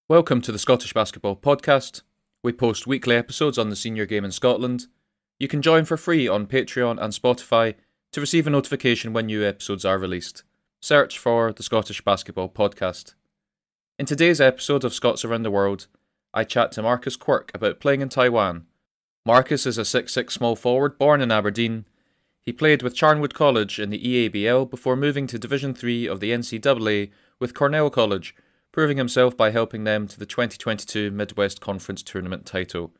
Welcome to the Scottish Basketball Podcast. We post weekly episodes on the senior game in Scotland. You can join for free on Patreon and Spotify to receive a notification when new episodes are released. Search for the Scottish Basketball Podcast. In today's episode of Scots Around the World, I chat to Marcus Quirk about playing in Taiwan. Marcus is a 6'6" small forward born in Aberdeen. He played with Charnwood College in the EABL before moving to Division 3 of the NCAA with Cornell College, proving himself by helping them to the 2022 Midwest Conference Tournament title.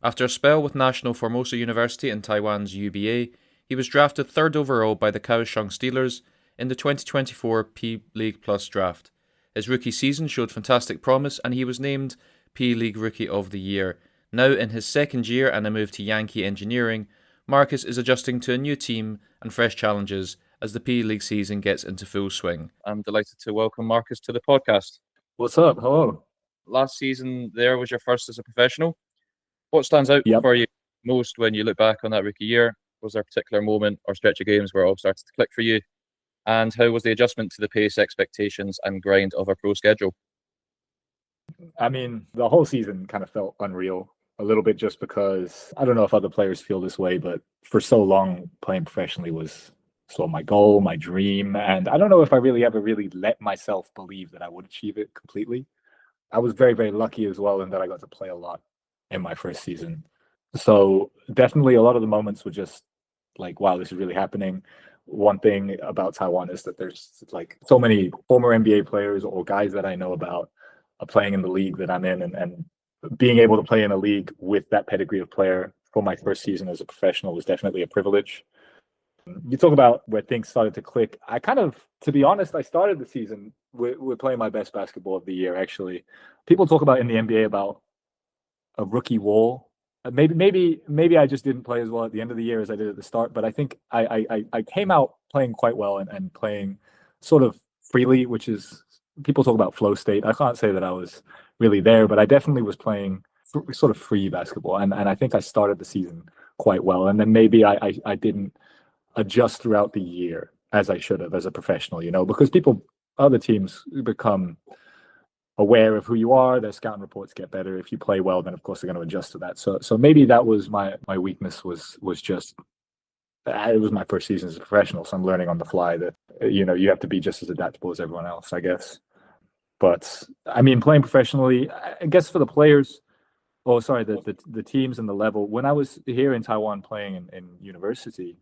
After a spell with National Formosa University in Taiwan's UBA, he was drafted 3rd overall by the Kaohsiung Steelers in the 2024 P League Plus draft. His rookie season showed fantastic promise and he was named P League Rookie of the Year. Now in his second year and a move to Yankee Engineering, Marcus is adjusting to a new team and fresh challenges as the P League season gets into full swing. I'm delighted to welcome Marcus to the podcast. What's up? Hello. Last season there was your first as a professional. What stands out for you most when you look back on that rookie year? Was there a particular moment or stretch of games where it all started to click for you? And how was the adjustment to the pace, expectations and grind of a pro schedule? I mean, the whole season kind of felt unreal a little bit just because I don't know if other players feel this way, but for so long playing professionally was sort of my goal, my dream. And I don't know if I ever let myself believe that I would achieve it completely. I was very, very lucky as well in that I got to play a lot in my first season. So definitely a lot of the moments were just like, wow, this is really happening. One thing about Taiwan is that there's like so many former NBA players or guys that I know about are playing in the league that I'm in, and being able to play in a league with that pedigree of player for my first season as a professional was definitely a privilege. You talk about where things started to click. I kind of, to be honest, I started the season with playing my best basketball of the year, actually. People talk about in the NBA about a rookie wall. Maybe I just didn't play as well at the end of the year as I did at the start, but I think I came out playing quite well and playing sort of freely, which is, people talk about flow state. I can't say that I was really there, but I definitely was playing sort of free basketball. And I think I started the season quite well. And then maybe I didn't adjust throughout the year as I should have as a professional, because other teams become aware of who you are. Their scouting reports get better. If you play well, then of course they're going to adjust to that. So maybe that was my weakness was just, it was my first season as a professional. So I'm learning on the fly that, you have to be just as adaptable as everyone else, I guess. But I mean, playing professionally, I guess for the players, the teams and the level, when I was here in Taiwan playing in university,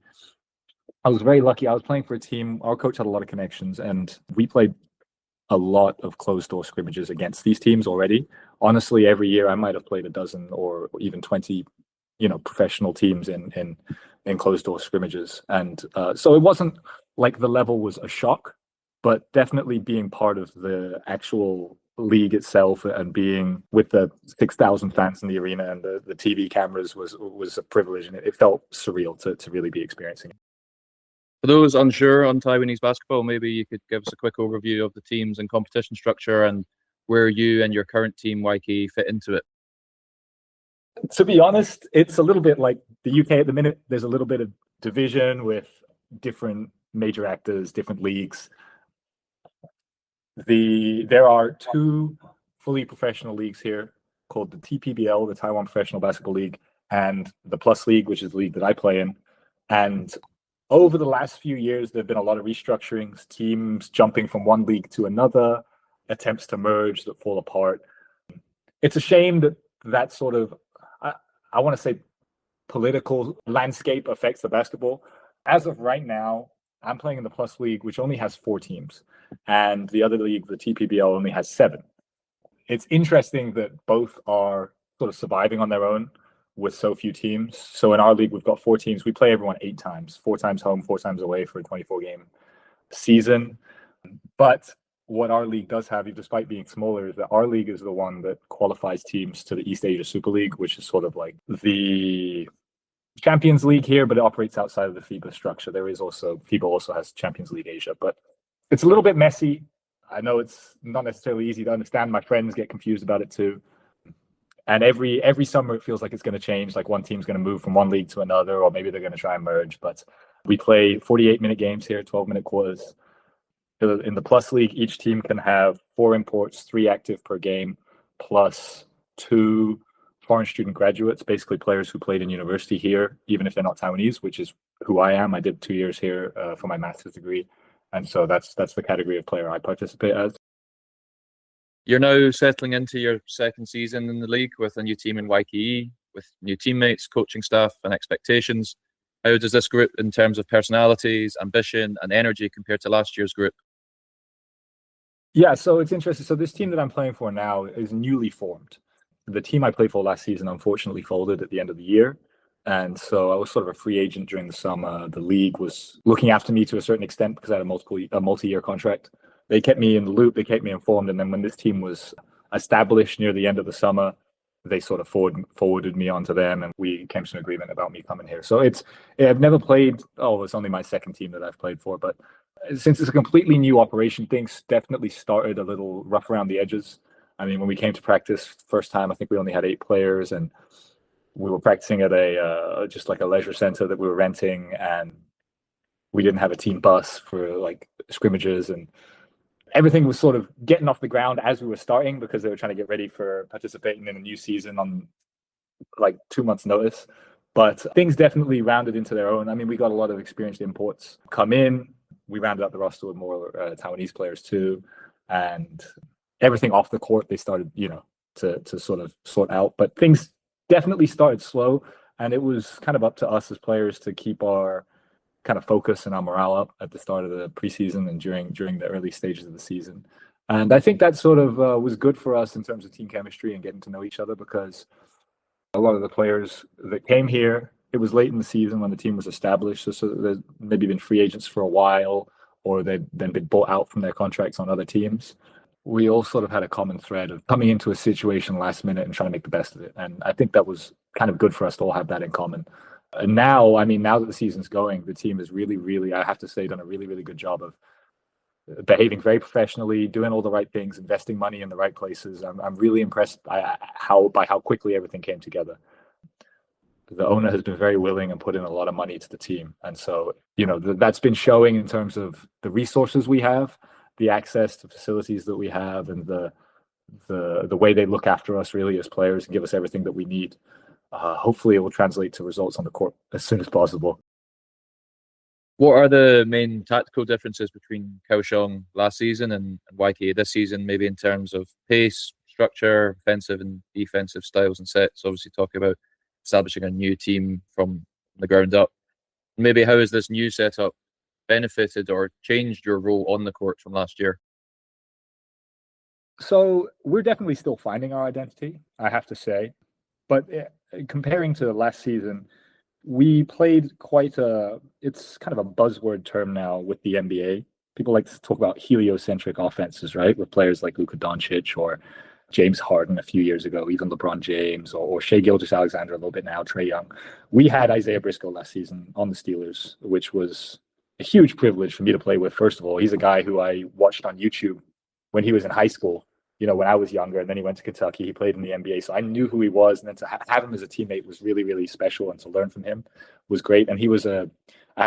I was very lucky. I was playing for a team. Our coach had a lot of connections, and we played a lot of closed door scrimmages against these teams already. Honestly, every year I might have played a dozen or even 20, professional teams in closed door scrimmages. And so it wasn't like the level was a shock, but definitely being part of the actual league itself and being with the 6,000 fans in the arena and the TV cameras was a privilege, and it felt surreal to really be experiencing it. For those unsure on Taiwanese basketball, maybe you could give us a quick overview of the teams and competition structure and where you and your current team, YK, fit into it. To be honest, it's a little bit like the UK at the minute. There's a little bit of division with different major actors, different leagues. There are 2 fully professional leagues here called the TPBL, the Taiwan Professional Basketball League, and the Plus League, which is the league that I play in. And over the last few years, there have been a lot of restructurings, teams jumping from one league to another, attempts to merge that fall apart. It's a shame that sort of, I want to say, political landscape affects the basketball. As of right now, I'm playing in the Plus League, which only has 4 teams, and the other league, the TPBL, only has 7. It's interesting that both are sort of surviving on their own with so few teams. So in our league, we've got 4 teams. We play everyone 8 times, 4 times home, 4 times away for a 24-game season. But what our league does have, despite being smaller, is that our league is the one that qualifies teams to the East Asia Super League, which is sort of like the Champions League here, but it operates outside of the FIBA structure. FIBA also has Champions League Asia, but it's a little bit messy. I know it's not necessarily easy to understand. My friends get confused about it too. And every summer it feels like it's going to change. Like one team's going to move from one league to another, or maybe they're going to try and merge. But we play 48-minute games here, 12-minute quarters. In the Plus League, each team can have 4 imports, 3 active per game. plus 2 foreign student graduates, basically players who played in university here, even if they're not Taiwanese, which is who I am. I did 2 years here for my master's degree. And so that's the category of player I participate as. You're now settling into your second season in the league with a new team in YKE, with new teammates, coaching staff, and expectations. How does this group, in terms of personalities, ambition, and energy, compare to last year's group? Yeah, so it's interesting. So this team that I'm playing for now is newly formed. The team I played for last season unfortunately folded at the end of the year. And so I was sort of a free agent during the summer. The league was looking after me to a certain extent because I had a multi-year contract. They kept me in the loop, they kept me informed. And then when this team was established near the end of the summer, they sort of forwarded me onto them, and we came to an agreement about me coming here. So I've never played, it's only my second team that I've played for, but since it's a completely new operation, things definitely started a little rough around the edges. I mean, when we came to practice first time, I think we only had 8 players, and we were practicing at just like a leisure center that we were renting, and we didn't have a team bus for like scrimmages, and everything was sort of getting off the ground as we were starting because they were trying to get ready for participating in a new season on like 2 months notice. But things definitely rounded into their own. I mean, we got a lot of experienced imports come in. We rounded up the roster with more Taiwanese players too, and everything off the court they started, to sort of sort out. But things definitely started slow, and it was kind of up to us as players to keep our kind of focus and our morale up at the start of the preseason and during the early stages of the season. And I think that sort of was good for us in terms of team chemistry and getting to know each other, because a lot of the players that came here, it was late in the season when the team was established. So they've maybe been free agents for a while, or they've then been bought out from their contracts on other teams. We all sort of had a common thread of coming into a situation last minute and trying to make the best of it. And I think that was kind of good for us to all have that in common. And now, I mean, now that the season's going, the team has really, really, I have to say, done a really, really good job of behaving very professionally, doing all the right things, investing money in the right places. I'm really impressed by how quickly everything came together. The owner has been very willing and put in a lot of money to the team. And so, that's been showing in terms of the resources we have, the access to facilities that we have, and the way they look after us really as players and give us everything that we need. Hopefully it will translate to results on the court as soon as possible. What are the main tactical differences between Kaohsiung last season and YK this season, maybe in terms of pace, structure, offensive and defensive styles and sets? Obviously talking about establishing a new team from the ground up. Maybe how has this new setup benefited or changed your role on the court from last year? So we're definitely still finding our identity, I have to say. But comparing to last season, we played it's kind of a buzzword term now with the NBA. People like to talk about heliocentric offenses, right? With players like Luka Doncic or James Harden a few years ago, even LeBron James or Shai Gilgeous-Alexander a little bit now, Trae Young. We had Isaiah Briscoe last season on the Steelers, which was a huge privilege for me to play with. First of all, he's a guy who I watched on YouTube when he was in high school, when I was younger, and then he went to Kentucky. He played in the NBA, so I knew who he was, and then to have him as a teammate was really, really special, and to learn from him was great. And he was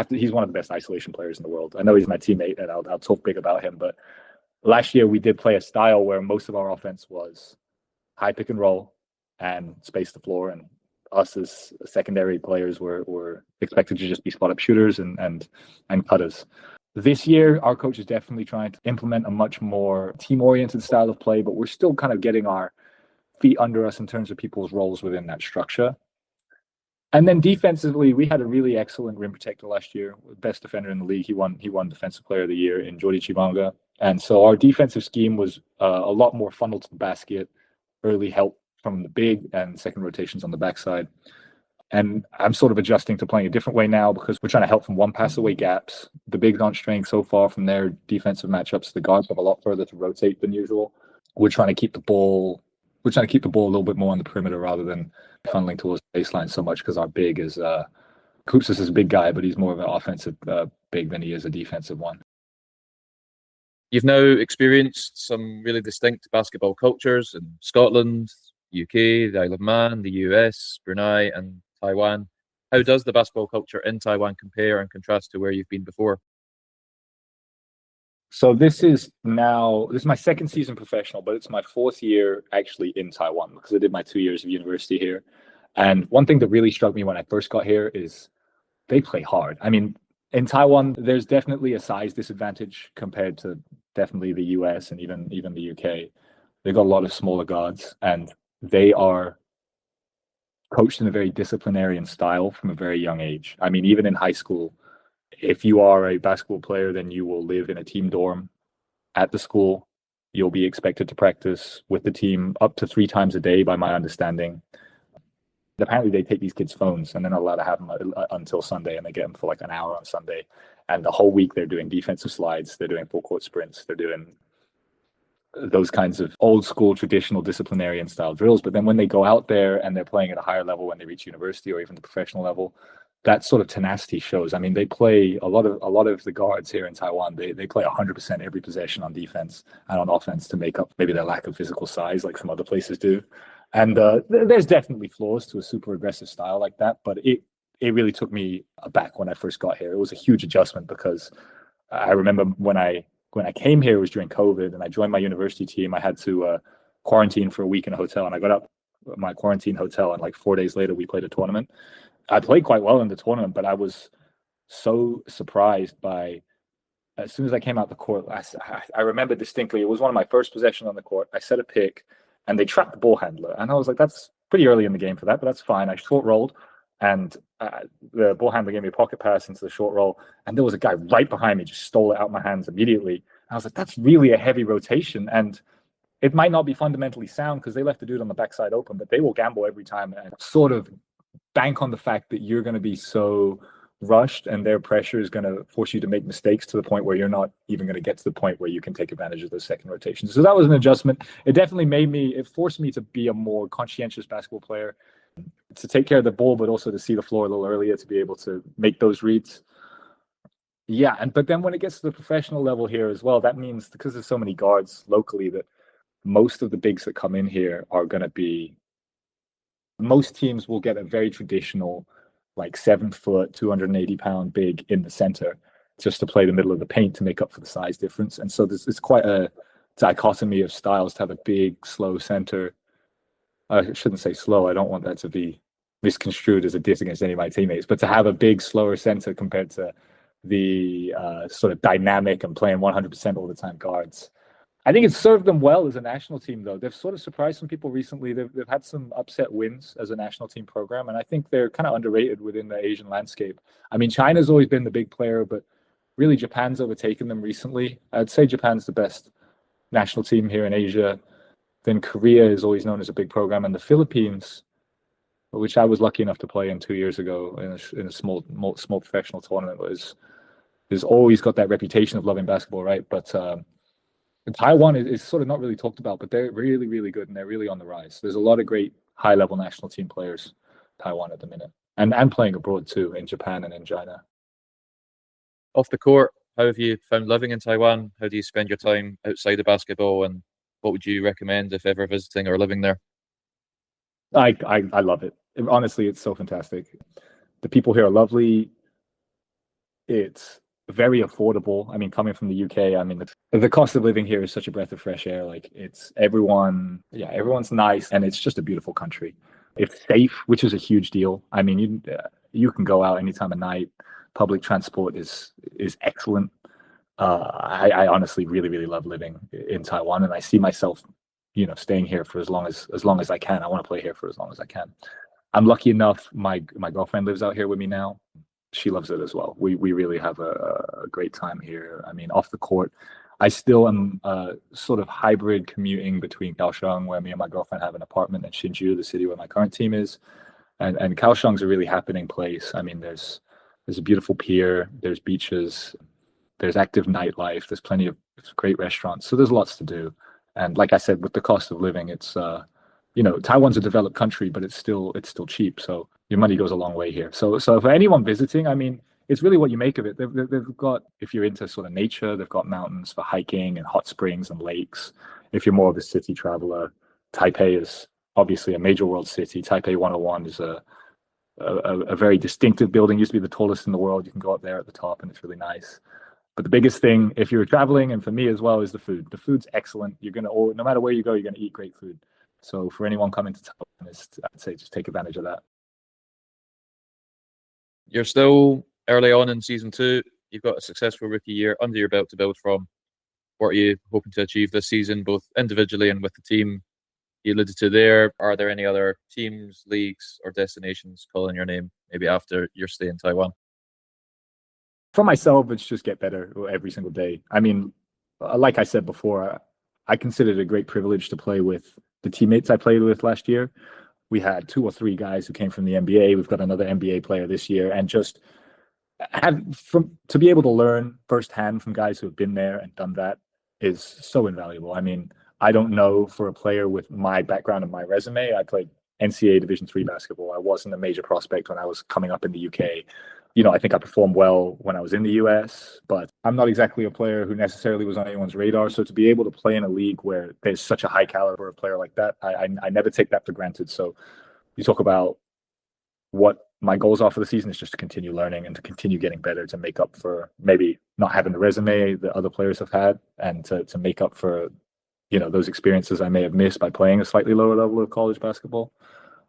he's one of the best isolation players in the world. I know he's my teammate, and I'll talk big about him, but last year we did play a style where most of our offense was high pick and roll and space the floor, and us as secondary players were expected to just be spot up shooters and cutters. This year, our coach is definitely trying to implement a much more team-oriented style of play, but we're still kind of getting our feet under us in terms of people's roles within that structure. And then defensively, we had a really excellent rim protector last year, best defender in the league. He won Defensive Player of the Year in Jordi Chibanga. And so our defensive scheme was a lot more funneled to the basket, early help from the big and second rotations on the backside. And I'm sort of adjusting to playing a different way now because we're trying to help from one pass away gaps. The bigs aren't straying so far from their defensive matchups. The guards have a lot further to rotate than usual. We're trying to keep the ball a little bit more on the perimeter rather than funneling towards the baseline so much, because our big is Koopsis is a big guy, but he's more of an offensive big than he is a defensive one. You've now experienced some really distinct basketball cultures in Scotland, UK, the Isle of Man, the US, Brunei, and Taiwan. How does the basketball culture in Taiwan compare and contrast to where you've been before? So this is my second season professional, but it's my fourth year actually in Taiwan because I did my 2 years of university here. And one thing that really struck me when I first got here is they play hard. I mean, in Taiwan, there's definitely a size disadvantage compared to definitely the US and even the UK. They've got a lot of smaller guards, and they are coached in a very disciplinarian style from a very young age. I mean, even in high school, if you are a basketball player, then you will live in a team dorm at the school. You'll be expected to practice with the team up to 3 times a day, by my understanding. Apparently, they take these kids' phones and they're not allowed to have them until Sunday, and they get them for like an hour on Sunday. And the whole week, they're doing defensive slides, they're doing full court sprints, they're doing those kinds of old school traditional disciplinarian style drills. But then when they go out there and they're playing at a higher level, when they reach university or even the professional level, that sort of tenacity shows. I mean, they play a lot of the guards here in Taiwan. They play 100% every possession on defense and on offense to make up maybe their lack of physical size, like some other places do. And there's definitely flaws to a super aggressive style like that, but it really took me aback when I first got here. It was a huge adjustment because I remember when I came here, it was during COVID, and I joined my university team. I had to quarantine for a week in a hotel, and I got up my quarantine hotel, and like 4 days later, we played a tournament. I played quite well in the tournament, but I was so surprised by as soon as I came out the court. I remember distinctly, it was one of my first possessions on the court. I set a pick, and they trapped the ball handler, and I was like, "That's pretty early in the game for that, but that's fine." I short rolled, and the ball handler gave me a pocket pass into the short roll, and there was a guy right behind me, just stole it out of my hands immediately. And I was like, "That's really a heavy rotation," and it might not be fundamentally sound because they left the dude on the backside open, but they will gamble every time and sort of bank on the fact that you're going to be so rushed and their pressure is going to force you to make mistakes to the point where you're not even going to get to the point where you can take advantage of those second rotations. So that was an adjustment. It definitely it forced me to be a more conscientious basketball player, to take care of the ball, but also to see the floor a little earlier, to be able to make those reads. Yeah, but then when it gets to the professional level here as well, that means because there's so many guards locally that most of the bigs that come in here are going to be, most teams will get a very traditional, like 7 foot, 280 pound big in the center just to play the middle of the paint to make up for the size difference. And so it's quite a dichotomy of styles to have a big, slow center. I shouldn't say slow. I don't want that to be misconstrued as a diss against any of my teammates, but to have a big, slower center compared to the sort of dynamic and playing 100% all the time guards. I think it's served them well as a national team, though. They've sort of surprised some people recently. They've had some upset wins as a national team program, and I think they're kind of underrated within the Asian landscape. I mean, China's always been the big player, but really Japan's overtaken them recently. I'd say Japan's the best national team here in Asia. Then Korea is always known as a big program, and the Philippines, which I was lucky enough to play in 2 years ago in a small professional tournament, has always got that reputation of loving basketball, right? But Taiwan is sort of not really talked about, but they're really, really good and they're really on the rise. There's a lot of great high-level national team players in Taiwan at the minute, and playing abroad too, in Japan and in China. Off the court, how have you found living in Taiwan? How do you spend your time outside of basketball, and what would you recommend if ever visiting or living there? I love it. Honestly, it's so fantastic. The people here are lovely. It's very affordable. I mean, coming from the UK, I mean, the cost of living here is such a breath of fresh air. Like everyone's nice, and it's just a beautiful country. It's safe, which is a huge deal. I mean, you can go out any time of night. Public transport is excellent. I honestly really, really love living in Taiwan, and I see myself, staying here for as long as I can. I want to play here for as long as I can. I'm lucky enough. My girlfriend lives out here with me now. She loves it as well. We really have a great time here. I mean, off the court, I still am sort of hybrid commuting between Kaohsiung, where me and my girlfriend have an apartment, and Hsinchu, the city where my current team is. And Kaohsiung's a really happening place. I mean, there's a beautiful pier, there's beaches, there's active nightlife, there's plenty of great restaurants. So there's lots to do. And like I said, with the cost of living, it's Taiwan's a developed country, but it's still cheap. So your money goes a long way here. So for anyone visiting, I mean, it's really what you make of it. They've got, if you're into sort of nature, they've got mountains for hiking and hot springs and lakes. If you're more of a city traveler, Taipei is obviously a major world city. Taipei 101 is a very distinctive building. Used to be the tallest in the world. You can go up there at the top, and it's really nice. But the biggest thing, if you're traveling, and for me as well, is the food. The food's excellent. You're gonna, no matter where you go, you're gonna eat great food. So for anyone coming to Taiwan, I'd say just take advantage of that. You're still early on in season two. You've got a successful rookie year under your belt to build from. What are you hoping to achieve this season, both individually and with the team you alluded to there? Are there any other teams, leagues, or destinations calling your name, maybe after your stay in Taiwan? For myself, it's just get better every single day. I mean, like I said before, I considered it a great privilege to play with the teammates I played with last year. We had 2 or 3 guys who came from the NBA. We've got another NBA player this year, and just to be able to learn firsthand from guys who have been there and done that is so invaluable. I mean, I don't know, for a player with my background and my resume, I played NCAA Division III basketball. I wasn't a major prospect when I was coming up in the UK. I think I performed well when I was in the US, but I'm not exactly a player who necessarily was on anyone's radar. So to be able to play in a league where there's such a high caliber of player like that, I never take that for granted. So you talk about what my goals are for the season is just to continue learning and to continue getting better, to make up for maybe not having the resume that other players have had, and to make up for, those experiences I may have missed by playing a slightly lower level of college basketball.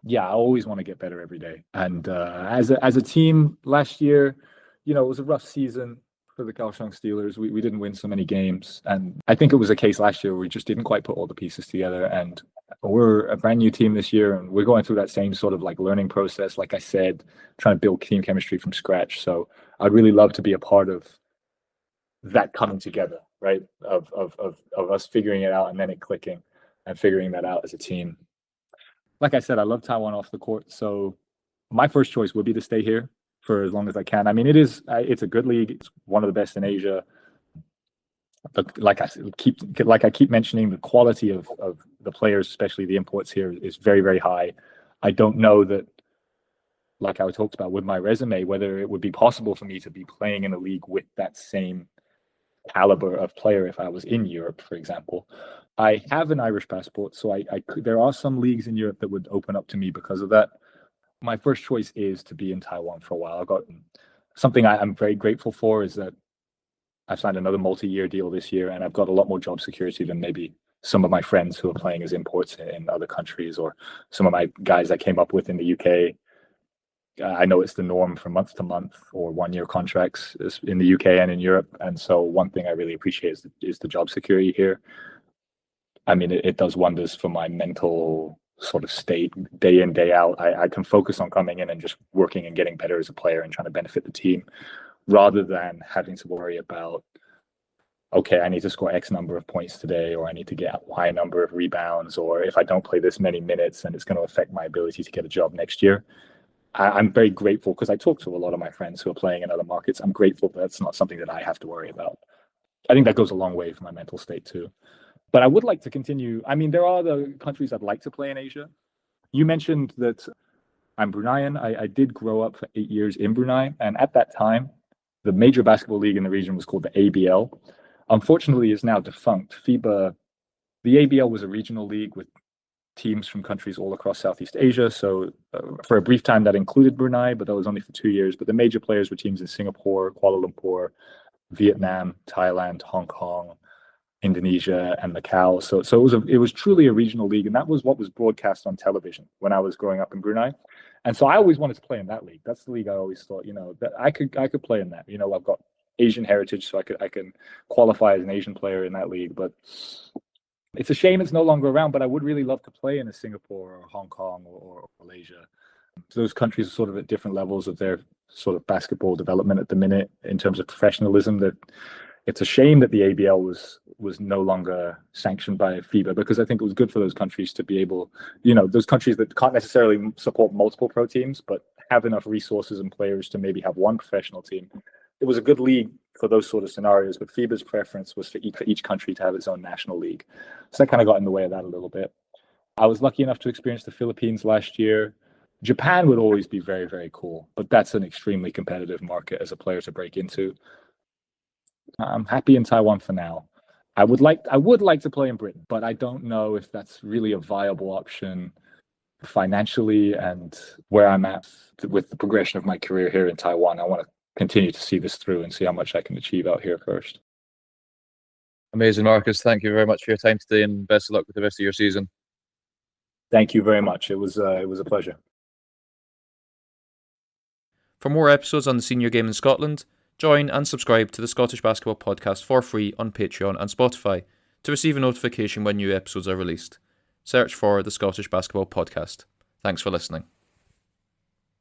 Yeah, I always want to get better every day. And as a team last year, it was a rough season for the Kaohsiung Steelers. We didn't win so many games. And I think it was a case last year where we just didn't quite put all the pieces together. And we're a brand new team this year, and we're going through that same sort of like learning process, like I said, trying to build team chemistry from scratch. So I'd really love to be a part of that coming together, right? Of us figuring it out and then it clicking and figuring that out as a team. Like I said, I love Taiwan off the court. So my first choice would be to stay here for as long as I can. I mean, it's a good league. It's one of the best in Asia. But like I keep mentioning, the quality of the players, especially the imports here, is very, very high. I don't know that, like I talked about with my resume, whether it would be possible for me to be playing in a league with that same caliber of player if I was in Europe, for example. I have an Irish passport, so there are some leagues in Europe that would open up to me because of that. My first choice is to be in Taiwan for a while. I've got something I'm very grateful for is that I've signed another multi-year deal this year, and I've got a lot more job security than maybe some of my friends who are playing as imports in other countries, or some of my guys I came up with in the UK. I know it's the norm for month to month or 1-year contracts in the UK and in Europe. And so one thing I really appreciate is the job security here. I mean, it does wonders for my mental sort of state day in, day out. I can focus on coming in and just working and getting better as a player and trying to benefit the team, rather than having to worry about, okay, I need to score X number of points today, or I need to get Y number of rebounds, or if I don't play this many minutes, then it's going to affect my ability to get a job next year. I'm very grateful, because I talk to a lot of my friends who are playing in other markets. I'm grateful that that's not something that I have to worry about. I think that goes a long way for my mental state too. But I would like to continue. I mean, there are the countries I'd like to play in Asia. You mentioned that I'm Bruneian. I did grow up for 8 years in Brunei. And at that time, the major basketball league in the region was called the ABL. Unfortunately, it's now defunct. FIBA, the ABL was a regional league with teams from countries all across Southeast Asia. So for a brief time, that included Brunei, but that was only for 2 years. But the major players were teams in Singapore, Kuala Lumpur, Vietnam, Thailand, Hong Kong, Indonesia, and Macau. So it was truly a regional league, and that was what was broadcast on television when I was growing up in Brunei. And so I always wanted to play in that league. That's the league I always thought, that I could play in that. I've got Asian heritage, so I can qualify as an Asian player in that league. But it's a shame it's no longer around. But I would really love to play in a Singapore or Hong Kong or Malaysia. So those countries are sort of at different levels of their sort of basketball development at the minute in terms of professionalism. That it's a shame that the ABL was no longer sanctioned by FIBA, because I think it was good for those countries to be able, those countries that can't necessarily support multiple pro teams, but have enough resources and players to maybe have one professional team. It was a good league for those sort of scenarios, but FIBA's preference was for each country to have its own national league. So that kind of got in the way of that a little bit. I was lucky enough to experience the Philippines last year. Japan would always be very, very cool, but that's an extremely competitive market as a player to break into. I'm happy in Taiwan for now. I would like to play in Britain, but I don't know if that's really a viable option financially and where I'm at with the progression of my career here in Taiwan. I want to continue to see this through and see how much I can achieve out here first. Amazing, Marcus. Thank you very much for your time today, and best of luck with the rest of your season. Thank you very much. It was a pleasure. For more episodes on the senior game in Scotland, join and subscribe to the Scottish Basketball Podcast for free on Patreon and Spotify to receive a notification when new episodes are released. Search for the Scottish Basketball Podcast. Thanks for listening.